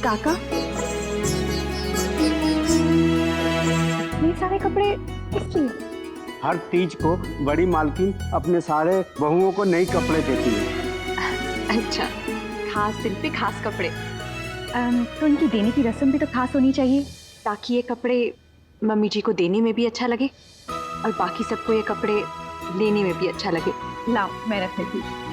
काका, ये सारे कपड़े किस लिए? हर तीज को बड़ी मालकिन अपने सारे बहुओं को नए कपड़े देती है। अच्छा, खास दिन पे खास कपड़े। तो उनकी देने की रस्म भी तो खास होनी चाहिए, ताकि ये कपड़े मम्मी जी को देने में भी अच्छा लगे और बाकी सबको ये कपड़े लेने में भी अच्छा लगे। लाओ मैं रख लेती हूँ।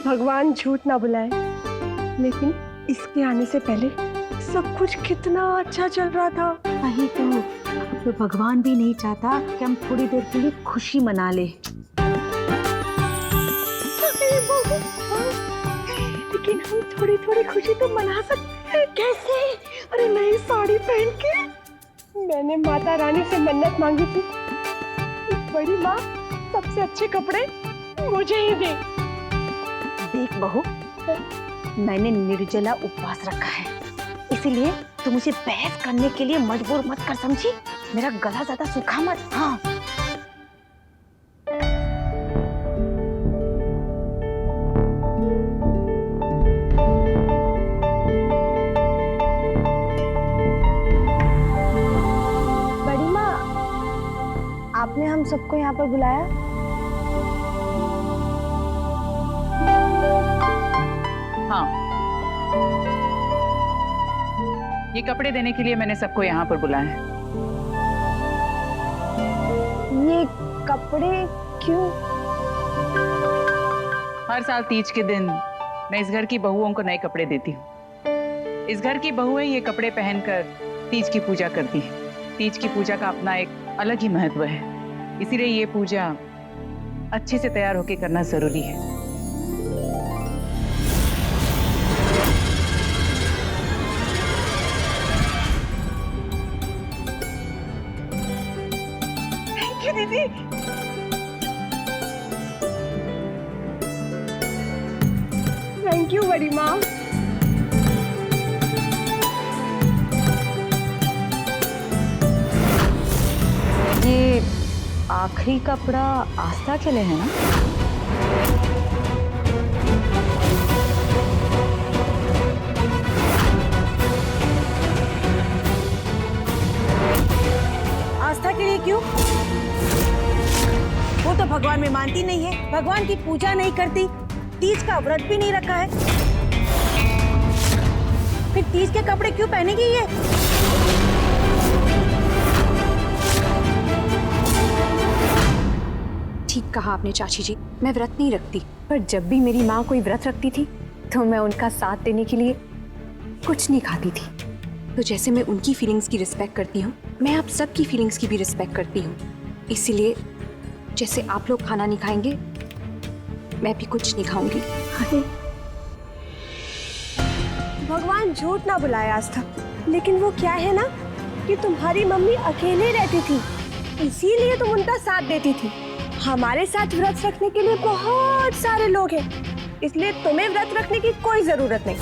भगवान झूठ ना बुलाए, लेकिन इसके आने से पहले सब कुछ कितना अच्छा चल रहा था। वही तो भगवान भी नहीं चाहता कि हम थोड़ी देर के लिए खुशी मना ले। लेकिन हम थोड़ी थोड़ी खुशी तो मना सकते हैं। कैसे? अरे नई साड़ी पहन के। मैंने माता रानी से मन्नत मांगी थी, बड़ी माँ सबसे अच्छे कपड़े मुझे ही दे। देख बहू, मैंने निर्जला उपवास रखा है, इसीलिए तू मुझे बहस करने के लिए मजबूर मत कर, समझी? मेरा गला ज्यादा सूखा मत। हाँ बड़ी माँ, आपने हम सबको यहाँ पर बुलाया? हाँ, ये कपड़े देने के लिए मैंने सबको यहाँ पर बुलाया है। ये कपड़े क्यों? हर साल तीज के दिन मैं इस घर की बहुओं को नए कपड़े देती हूँ। इस घर की बहुएं ये कपड़े पहनकर तीज की पूजा करती हैं। तीज की पूजा का अपना एक अलग ही महत्व है, इसीलिए ये पूजा अच्छे से तैयार होकर करना जरूरी है। दीदी, थैंक यू बड़ी माँ। ये आखिरी कपड़ा आस्था के लिए है ना? आस्था के लिए क्यों? वो तो भगवान में मानती नहीं है, भगवान की पूजा नहीं करती, तीज का व्रत भी नहीं रखा है। फिर तीज के कपड़े क्यों पहनेगी ये? ठीक कहा आपने चाची जी, मैं व्रत नहीं रखती, पर जब भी मेरी माँ कोई व्रत रखती थी तो मैं उनका साथ देने के लिए कुछ नहीं खाती थी। तो जैसे मैं उनकी फीलिंग्स की रिस्पेक्ट करती हूँ, मैं आप सबकी फीलिंग्स की भी रिस्पेक्ट करती हूँ। इसीलिए जैसे आप लोग खाना नहीं खाएंगे, मैं भी कुछ नहीं खाऊंगी। भगवान झूठ ना बुलाए आस्था, लेकिन वो क्या है ना कि तुम्हारी मम्मी अकेले रहती थी, इसीलिए तुम उनका साथ देती थी। हमारे साथ व्रत रखने के लिए बहुत सारे लोग हैं, इसलिए तुम्हें व्रत रखने की कोई जरूरत नहीं।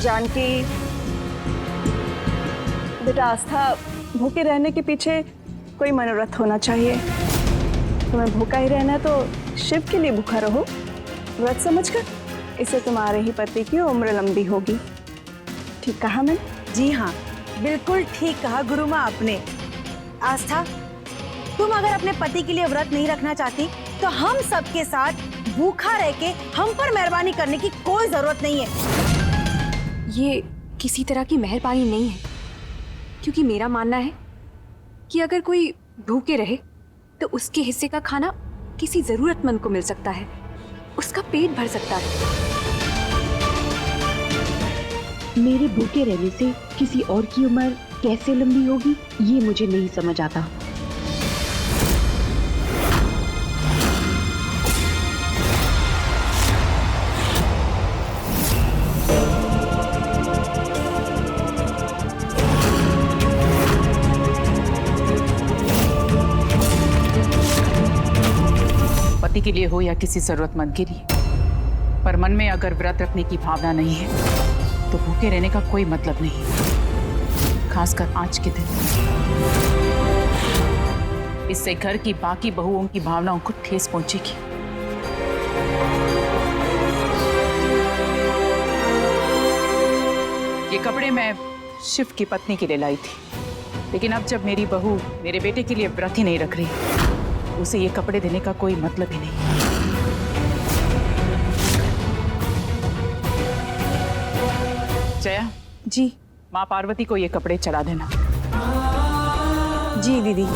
जानकी, बेटा आस्था, भूखे रहने के पीछे कोई मनोरथ होना चाहिए। तुम्हें भूखा ही रहना है तो शिव के लिए भूखा रहो, व्रत समझकर। इससे तुम्हारे ही पति की उम्र लंबी होगी। ठीक कहा मैंने? जी हाँ, बिल्कुल ठीक कहा गुरु माँ आपने। आस्था, तुम अगर अपने पति के लिए व्रत नहीं रखना चाहती तो हम सबके साथ भूखा रह के हम पर मेहरबानी करने की कोई जरूरत नहीं है। ये किसी तरह की मेहरबानी नहीं है, क्योंकि मेरा मानना है कि अगर कोई भूखे रहे तो उसके हिस्से का खाना किसी जरूरतमंद को मिल सकता है, उसका पेट भर सकता है। मेरे भूखे रहने से किसी और की उम्र कैसे लंबी होगी, ये मुझे नहीं समझ आता। पति के लिए हो या किसी जरूरतमंद के लिए, पर मन में अगर व्रत रखने की भावना नहीं है तो भूखे रहने का कोई मतलब नहीं है, खासकर आज के दिन। इससे घर की बाकी बहुओं की भावनाओं को ठेस पहुंचेगी। ये कपड़े मैं शिव की पत्नी के लिए लाई थी, लेकिन अब जब मेरी बहू मेरे बेटे के लिए व्रत ही नहीं रख रही, उसे ये कपड़े देने का कोई मतलब ही नहीं। जया जी माँ पार्वती को ये कपड़े चढ़ा देना। जी दीदी।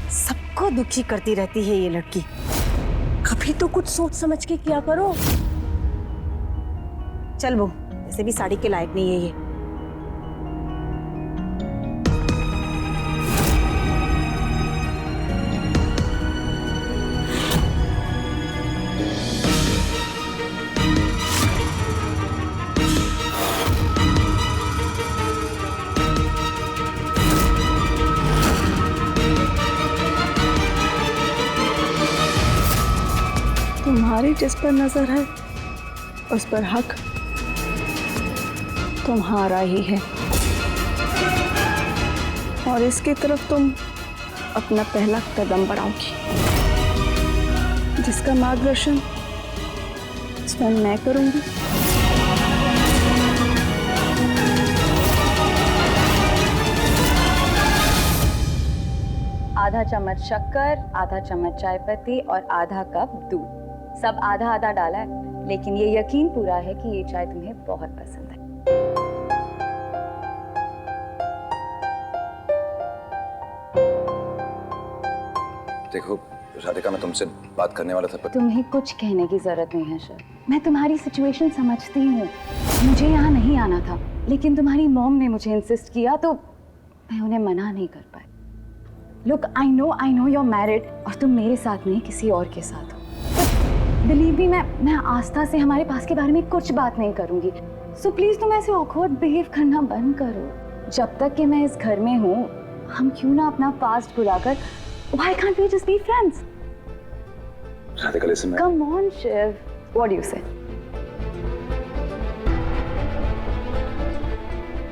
सबको दुखी करती रहती है ये लड़की। कभी तो कुछ सोच समझ के किया करो। चल वो ऐसे भी साड़ी के लायक नहीं है ये। तुम्हारी जिस पर नजर है उस पर हक तुम्हारा ही है, और इसकी तरफ तुम अपना पहला कदम बढ़ाओगी, जिसका मार्गदर्शन स्वयं मैं करूंगी। आधा चम्मच शक्कर, आधा चम्मच चाय पत्ती और आधा कप दूध। सब आधा आधा डाला है, लेकिन ये यकीन पूरा है कि ये चाय तुम्हें बहुत पसंद है। देखो राधिका, मैं तुमसे बात करने वाला था पर तुम्हें कुछ कहने की जरूरत नहीं है सर। मैं तुम्हारी सिचुएशन समझती हूँ। मुझे यहाँ नहीं आना था, लेकिन तुम्हारी मॉम ने मुझे इंसिस्ट किया तो मैं उन्हें मना नहीं कर पाई। Look, I know you are married और तुम मेरे साथ नहीं किसी और के साथ हो। बिलीव मी, मैं आस्था से हमारे पास के बारे में कुछ बात नहीं करूंगी। सो प्लीज तुम ऐसे ऑकवर्ड बिहेव करना बंद करो। जब तक कि मैं इस घर में हूँ, हम क्यों ना अपना पास्ट भुलाकर Why can't we just be friends? Radhika listen, Come on, Shiv. What do you say?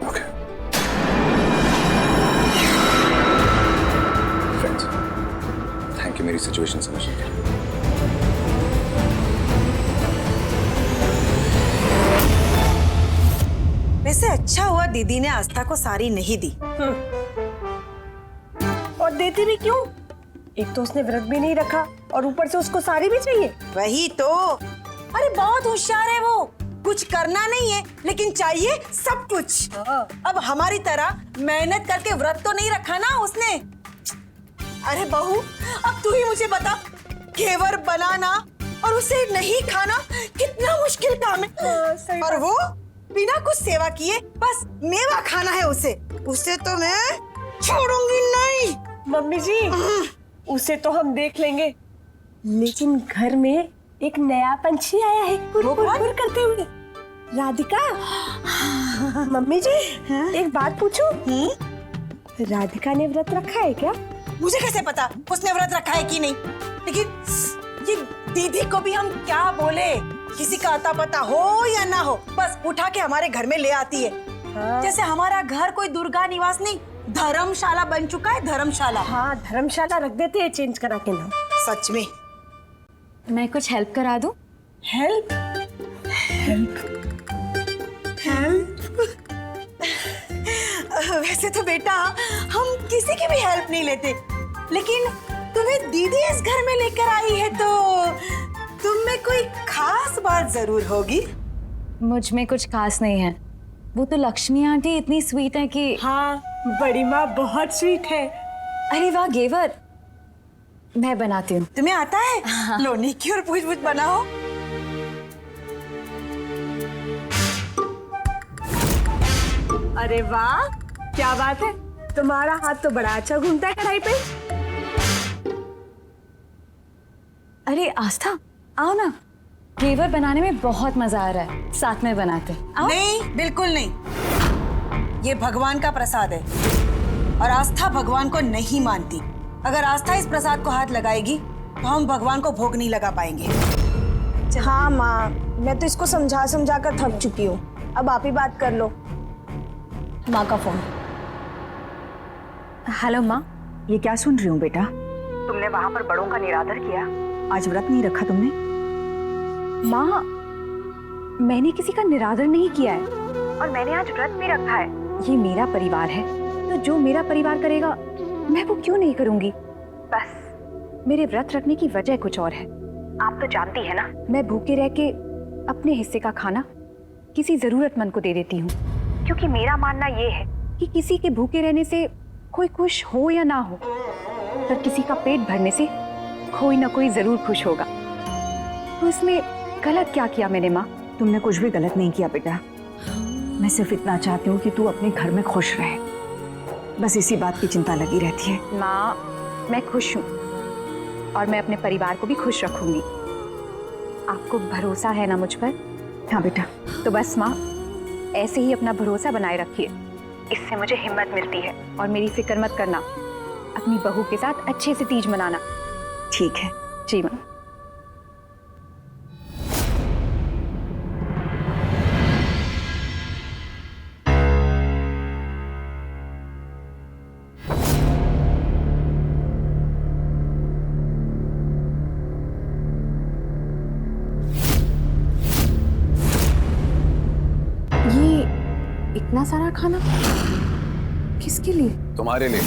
Okay. Friends, thank you मेरी सिचुएशन समझने के लिए। वैसे अच्छा हुआ दीदी ने आस्था को साड़ी नहीं दी। और देती भी क्यों? एक तो उसने व्रत भी नहीं रखा और ऊपर से उसको साड़ी भी चाहिए। वही तो। अरे बहुत होशियार है वो। कुछ करना नहीं है, लेकिन चाहिए सब कुछ। अब हमारी तरह मेहनत करके व्रत तो नहीं रखा ना उसने। अरे बहू, अब तू ही मुझे बता, घेवर बनाना और उसे नहीं खाना कितना मुश्किल काम है। और वो बिना कुछ सेवा किए बस मेवा खाना है उसे तो मैं छोड़ूंगी नहीं। मम्मी जी, उसे तो हम देख लेंगे, लेकिन घर में एक नया पंछी आया है कुर करते हुए। राधिका। मम्मी जी, एक बात पूछूं? राधिका ने व्रत रखा है क्या? मुझे कैसे पता उसने व्रत रखा है कि नहीं, लेकिन ये दीदी को भी हम क्या बोले? किसी का अता पता हो या ना हो, बस उठा के हमारे घर में ले आती है। जैसे हमारा घर कोई दुर्गा निवास नहीं, धर्मशाला बन चुका है। धर्मशाला। हाँ, धर्मशाला रख देते हैं चेंज करा के नाम। सच में। मैं कुछ हेल्प करा दूं? हेल्प? वैसे तो बेटा हम किसी की भी हेल्प नहीं लेते, लेकिन तुम्हें दीदी इस घर में लेकर आई है तो तुम में कोई खास बात जरूर होगी। मुझ में कुछ खास नहीं है। वो तो लक्ष्मी आंटी इतनी स्वीट है कि। हाँ, बड़ी माँ बहुत स्वीट है। अरे वाह घेवर, मैं बनाती हूँ। तुम्हें आता है? लो निक्की और पूछ पूछ बनाओ। अरे वाह, क्या बात है, तुम्हारा हाथ तो बड़ा अच्छा घूमता है कढ़ाई पे। अरे आस्था, आओ ना, घेवर बनाने में बहुत मजा आ रहा है, साथ में बनाते हैं। आओ। नहीं, बिल्कुल नहीं। ये भगवान का प्रसाद है और आस्था भगवान को नहीं मानती। अगर आस्था इस प्रसाद को हाथ लगाएगी तो हम भगवान को भोग नहीं लगा पाएंगे। हाँ माँ, मैं तो इसको समझा समझा कर थक चुकी हूँ, अब आप ही बात कर लो। माँ का फोन। हेलो माँ। ये क्या सुन रही हूँ बेटा? तुमने वहाँ पर बड़ों का निरादर किया? आज व्रत नहीं रखा तुमने? माँ, मैंने किसी का निरादर नहीं किया है और मैंने आज व्रत भी रखा है। ये मेरा परिवार है, तो जो मेरा परिवार करेगा मैं वो क्यों नहीं करूंगी। बस मेरे व्रत रखने की वजह कुछ और है। आप तो जानती है ना, मैं भूखे रह के अपने हिस्से का खाना किसी जरूरतमंद को दे देती हूँ, क्योंकि मेरा मानना ये है कि किसी के भूखे रहने से कोई खुश हो या ना हो, पर किसी का पेट भरने से कोई ना कोई जरूर खुश होगा। तो इसमें गलत क्या किया मैंने माँ? तुमने कुछ भी गलत नहीं किया बेटा। मैं सिर्फ इतना चाहती हूँ कि तू अपने घर में खुश रहे, बस इसी बात की चिंता लगी रहती है। माँ, मैं खुश हूँ और मैं अपने परिवार को भी खुश रखूंगी। आपको भरोसा है ना मुझ पर? हाँ बेटा। तो बस माँ, ऐसे ही अपना भरोसा बनाए रखिए, इससे मुझे हिम्मत मिलती है। और मेरी फिक्र मत करना, अपनी बहू के साथ अच्छे से तीज मनाना। ठीक है। जी माँ। ये इतना सारा खाना किसके लिए? तुम्हारे लिए।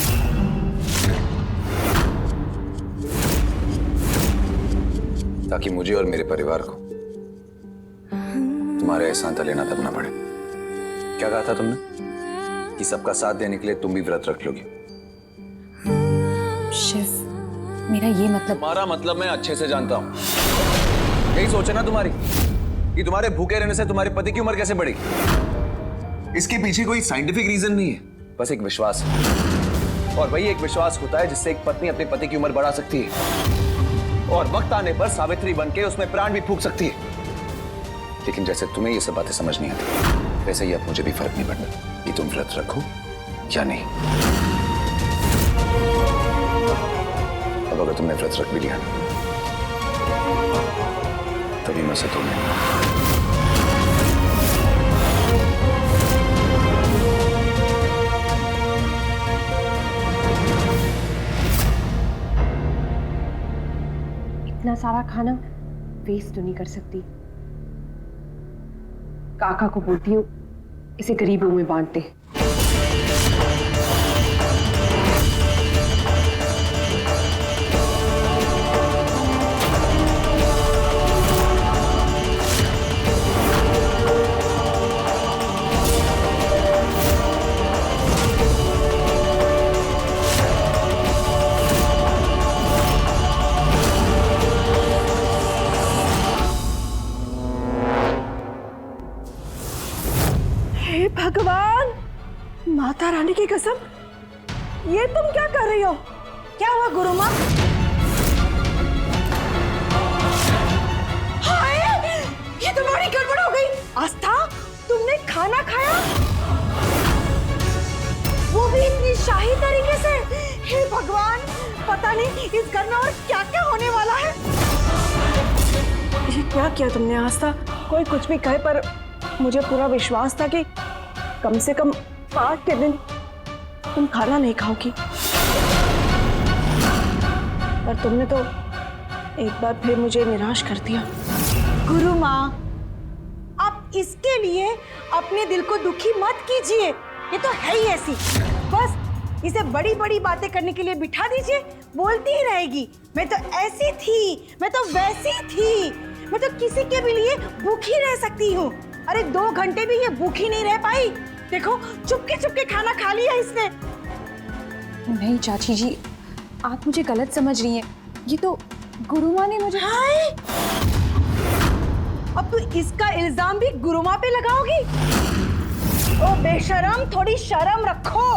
ताकि मुझे और मेरे परिवार को तुम्हारे एहसान तलेना दबना पड़े। क्या कहा था तुमने? कि सबका साथ देने के लिए तुम भी व्रत रख लोगी। शेफ, मेरा ये मतलब। तुम्हारा मतलब मैं अच्छे से जानता हूं। यही सोचे ना तुम्हारी कि तुम्हारे भूखे रहने से तुम्हारे पति की उम्र कैसे बढ़ेगी। इसके पीछे कोई साइंटिफिक रीजन नहीं है, बस एक विश्वास है। और वही एक विश्वास होता है जिससे एक पत्नी अपने पति की उम्र बढ़ा सकती है और वक्त आने पर सावित्री बनके उसमें प्राण भी फूंक सकती है। लेकिन जैसे तुम्हें ये सब बातें समझ नहीं आती, वैसे ही अब मुझे भी फर्क नहीं पड़ता कि तुम व्रत रखो या नहीं। अब अगर तुमने व्रत रख भी लिया तभी मैं से तुम्हें इतना सारा खाना वेस्ट तो नहीं कर सकती। काका को बोलती हूँ इसे गरीबों में बांट दे। हे भगवान, माता रानी की कसम, ये तुम क्या कर रही हो? क्या हुआ गुरु माँ? हाय, ये तो बड़ी गड़बड़ हो गई। आस्था, तुमने खाना खाया, वो भी इतनी शाही तरीके से। हे भगवान, पता नहीं इस घर में और क्या क्या होने वाला है। ये क्या किया तुमने आस्था? कोई कुछ भी कहे, पर मुझे पूरा विश्वास था कि कम से कम 5 के दिन तुम खाना नहीं खाओगी, पर तुमने तो एक बार फिर मुझे निराश कर दिया। गुरु माँ, आप इसके लिए अपने दिल को दुखी मत कीजिए। ये तो है ही ऐसी, बस इसे बड़ी बड़ी बातें करने के लिए बिठा दीजिए, बोलती ही रहेगी मैं तो ऐसी थी, मैं तो वैसी थी, मैं तो किसी के भी लिए भूखी रह सकती हूँ। अरे 2 घंटे भी ये भूखी नहीं रह पाई। देखो, चुपके खाना खा लिया इसने। नहीं चाची जी, आप मुझे गलत समझ रही हैं। ये तो गुरु माँ ने मुझे। हाय, अब तू इसका इल्जाम भी गुरु माँ पे लगाओगी? ओ बेशरम, थोड़ी शर्म रखो।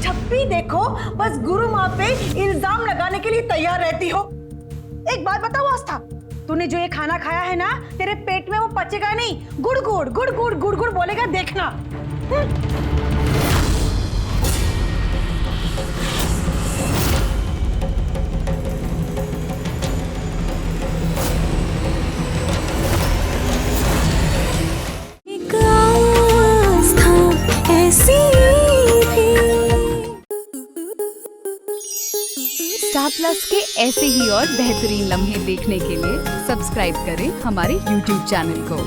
जब भी देखो बस गुरु माँ पे इल्जाम लगाने के लिए तैयार रहती हो। एक बात बताओ आस्था, तूने जो ये खाना खाया है ना, तेरे पेट में वो पचेगा नहीं, गुड़ गुड़ गुड़ गुड़ गुड़ गुड़ बोलेगा, देखना। स्टार प्लस के ऐसे ही और बेहतरीन लम्हे देखने के लिए सब्सक्राइब करें हमारे YouTube चैनल को।